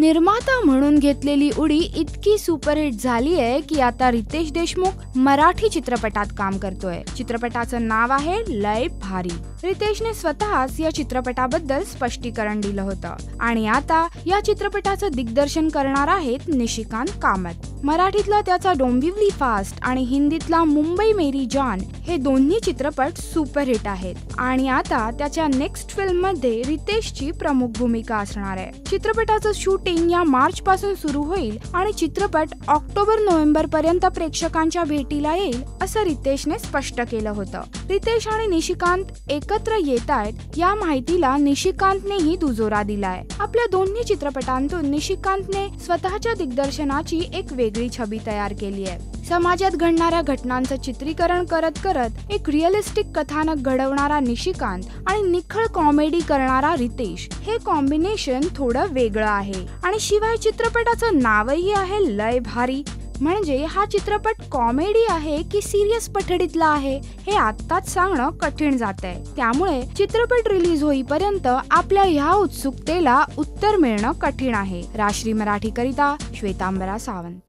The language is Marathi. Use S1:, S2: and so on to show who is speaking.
S1: निर्माता म्हणून घेतलेली उडी इतकी सुपरहिट झाली आहे की आता रितेश देशमुख मराठी चित्रपटात काम करतोय। चित्रपटाचं नाव आहे लय भारी। रितेशने स्वतःच या चित्रपटाबद्दल स्पष्टीकरण दिलं होतं आणि आता या चित्रपटाचं दिग्दर्शन करणार आहेत निशिकांत कामत। मराठीतला त्याचा डोंबिवली फास्ट आणि हिंदीतला मुंबई मेरी जान हे दोन्ही चित्रपट सुपरहिट आहेत आणि आता त्याच्या नेक्स्ट फिल्म मध्ये रितेशची प्रमुख भूमिका असणार आहे। चित्रपटाचं शूटिंग या मार्च पासून सुरू होईल आणि चित्रपट ऑक्टोबर-नोव्हेंबर पर्यंत प्रेक्षकांच्या भेटीला येईल असं रितेशने स्पष्ट केलं होतं। रितेश आणि निशिकांत एकत्र येतायत या माहितीला निशिकांतनेही दुजोरा दिलाय। आपल्या दोन्ही चित्रपटांतून निशिकांतने स्वतःच्या दिग्दर्शनाची एक वेगळी छबी तयार केली आहे। समाजात घडणाऱ्या घटनांचं चित्रीकरण करत करत एक रिअलिस्टिक कथानक घडवणारा निशिकांत आणि निखळ कॉमेडी करणारा रितेश हे कॉम्बिनेशन थोडं वेगळं आहे आणि शिवाय चित्रपटाचं नावही आहे लय भारी। म्हणजे हा चित्रपट कॉमेडी आहे की सिरियस पठडीतला आहे हे आत्ताच सांगणं कठीण जातंय। त्यामुळे चित्रपट रिलीज होईपर्यंत आपल्या ह्या उत्सुकतेला उत्तर मिळणं कठीण आहे। राष्ट्रीय मराठी करिता श्वेतांबरा सावंत।